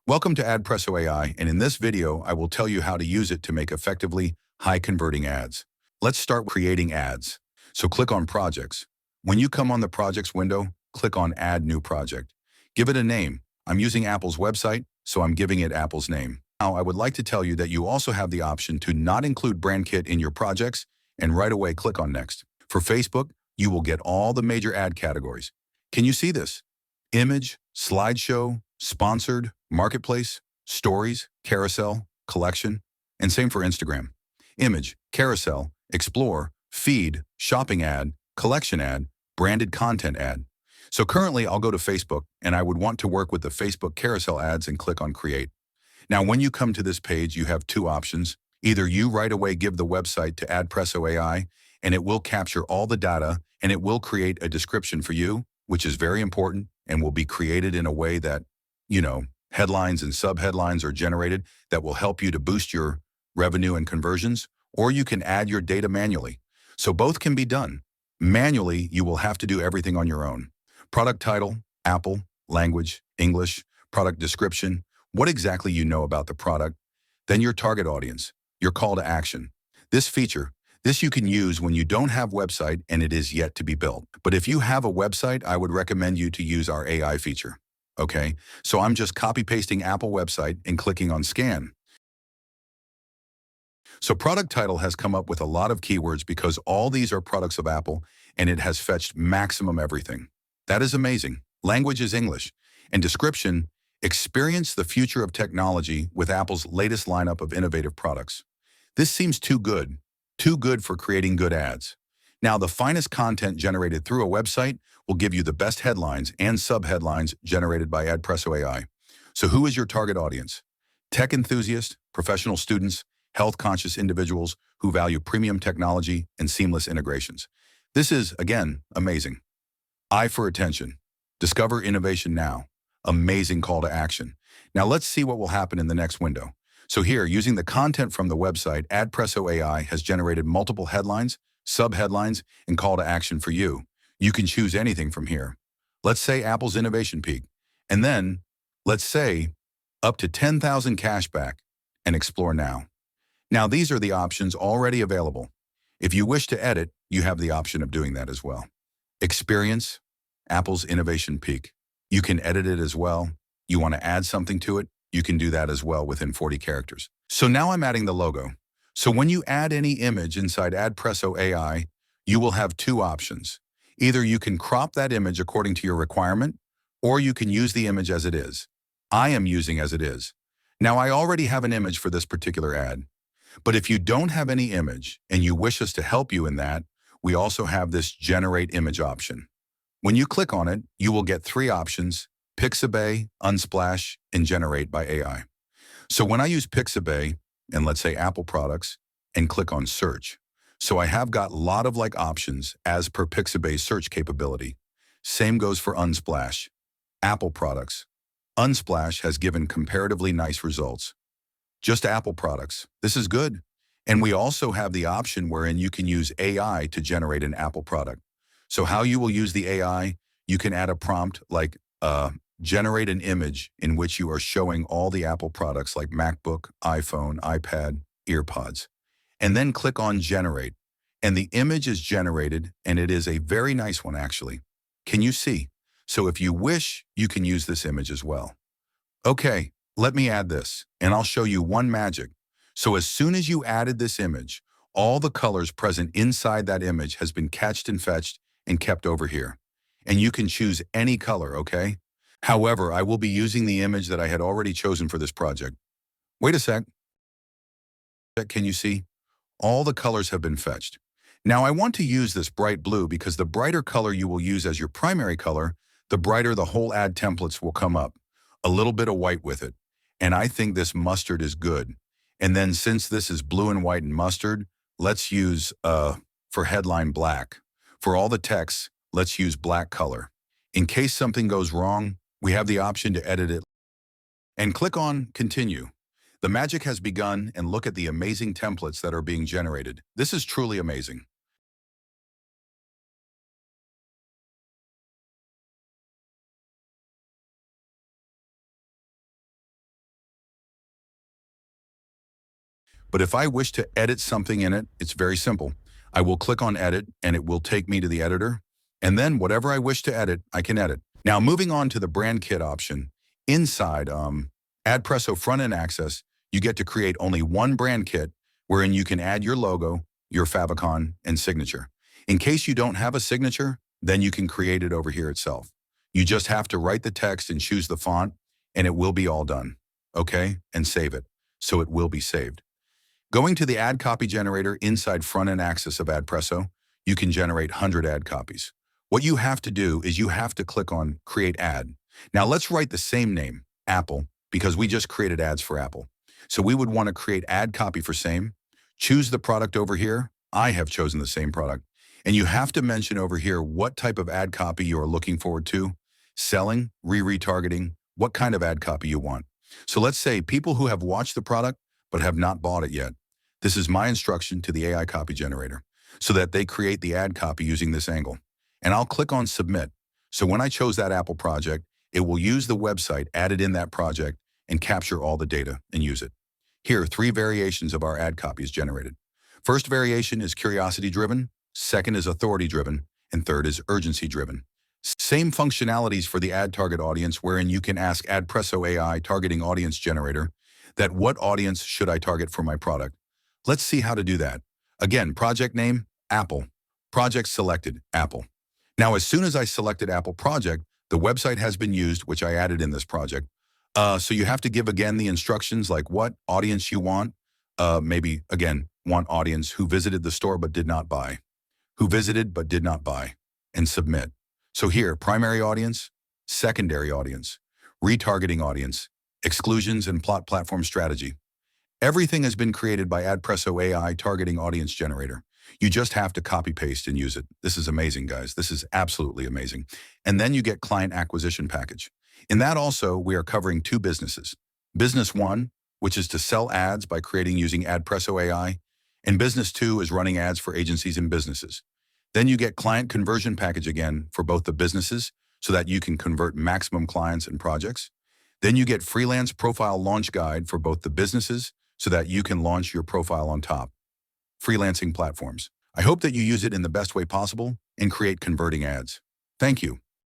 Welcome to AdPreso AI, and in this video, I will tell you how to use it to make effectively high-converting ads. Let's start with creating ads. So click on Projects. When you come on the Projects window, click on Add New Project. Give it a name. I'm using Apple's website, so I'm giving it Apple's name. Now, I would like to tell you that you also have the option to not include BrandKit in your projects, and right away click on Next. For Facebook, you will get all the major ad categories. Can you see this? Image, slideshow, sponsored, marketplace, stories, carousel, collection, and same for Instagram. Image, carousel, explore, feed, shopping ad, collection ad, branded content ad. So currently I'll go to Facebook and I would want to work with the Facebook carousel ads and click on create. Now when you come to this page, you have two options. Either you right away give the website to AdPreso AI and it will capture all the data and it will create a description for you, which is very important and will be created in a way that, headlines and subheadlines are generated that will help you to boost your revenue and conversions, or you can add your data manually. So both can be done. Manually, you will have to do everything on your own. Product title, Apple, language, English, product description, what exactly you know about the product, then your target audience, your call to action. This you can use when you don't have website and it is yet to be built. But if you have a website, I would recommend you to use our AI feature. Okay, so I'm just copy pasting Apple website and clicking on scan. So product title has come up with a lot of keywords because all these are products of Apple and it has fetched maximum everything. That is amazing. Language is English. And description, experience the future of technology with Apple's latest lineup of innovative products. This seems too good for creating good ads. Now, the finest content generated through a website will give you the best headlines and subheadlines generated by AdPreso AI. So who is your target audience? Tech enthusiasts, professional students, health-conscious individuals who value premium technology and seamless integrations. This is, again, amazing. I for attention. Discover innovation now. Amazing call to action. Now let's see what will happen in the next window. So here, using the content from the website, AdPreso AI has generated multiple headlines, subheadlines, and call to action for you. You can choose anything from here. Let's say Apple's innovation peak. And then, let's say, up to 10,000 cash back, and explore now. Now these are the options already available. If you wish to edit, you have the option of doing that as well. Experience, Apple's innovation peak. You can edit it as well. You want to add something to it, you can do that as well within 40 characters. So now I'm adding the logo. So when you add any image inside AdPreso AI, you will have two options. Either you can crop that image according to your requirement, or you can use the image as it is. I am using as it is. Now I already have an image for this particular ad. But if you don't have any image and you wish us to help you in that, we also have this generate image option. When you click on it, you will get three options: Pixabay, Unsplash, and Generate by AI. So when I use Pixabay, and let's say Apple products, and click on search, so I have got a lot of options as per Pixabay's search capability. Same goes for Unsplash. Apple products. Unsplash has given comparatively nice results. Just Apple products. This is good. And we also have the option wherein you can use AI to generate an Apple product. So how you will use the AI, you can add a prompt like generate an image in which you are showing all the Apple products like MacBook, iPhone, iPad, EarPods, and then click on generate. And the image is generated, and it is a very nice one actually. Can you see? So if you wish, you can use this image as well. Okay, let me add this, and I'll show you one magic. So as soon as you added this image, all the colors present inside that image has been catched and fetched and kept over here. And you can choose any color, okay? However, I will be using the image that I had already chosen for this project. Wait a sec. Can you see? All the colors have been fetched. Now I want to use this bright blue because the brighter color you will use as your primary color, the brighter the whole ad templates will come up. A little bit of white with it. And I think this mustard is good. And then since this is blue and white and mustard, let's use, for headline, black. For all the text, let's use black color. In case something goes wrong, we have the option to edit it and click on continue. The magic has begun, and look at the amazing templates that are being generated. This is truly amazing. But if I wish to edit something in it, it's very simple. I will click on edit and it will take me to the editor. And then whatever I wish to edit, I can edit. Now moving on to the brand kit option, inside AdPreso front-end access, you get to create only one brand kit wherein you can add your logo, your favicon, and signature. In case you don't have a signature, then you can create it over here itself. You just have to write the text and choose the font, and it will be all done. Okay? And save it. So it will be saved. Going to the ad copy generator inside front-end access of AdPreso, you can generate 100 ad copies. What you have to do is you have to click on Create Ad. Now let's write the same name, Apple, because we just created ads for Apple. So we would want to create ad copy for same. Choose the product over here. I have chosen the same product. And you have to mention over here what type of ad copy you are looking forward to, selling, retargeting, what kind of ad copy you want. So let's say people who have watched the product but have not bought it yet. This is my instruction to the AI copy generator so that they create the ad copy using this angle. And I'll click on Submit. So when I chose that Apple project, it will use the website added in that project and capture all the data and use it. Here, 3 variations of our ad copy is generated. First variation is curiosity-driven, second is authority-driven, and third is urgency-driven. Same functionalities for the ad target audience wherein you can ask AdPreso AI targeting audience generator that what audience should I target for my product. Let's see how to do that. Again, project name, Apple. Project selected, Apple. Now, as soon as I selected Apple project, the website has been used, which I added in this project. So you have to give again the instructions like what audience you want. Maybe, again, want audience who visited the store but did not buy. Who visited but did not buy. And submit. So here, primary audience, secondary audience, retargeting audience, exclusions and plot platform strategy. Everything has been created by AdPreso AI targeting audience generator. You just have to copy paste and use it. This is amazing, guys. This is absolutely amazing. And then you get client acquisition package. In that also, we are covering 2 businesses. Business 1, which is to sell ads by creating using AdPreso AI, and business 2 is running ads for agencies and businesses. Then you get client conversion package again for both the businesses so that you can convert maximum clients and projects. Then you get freelance profile launch guide for both the businesses so that you can launch your profile on top. Freelancing platforms. I hope that you use it in the best way possible and create converting ads. Thank you.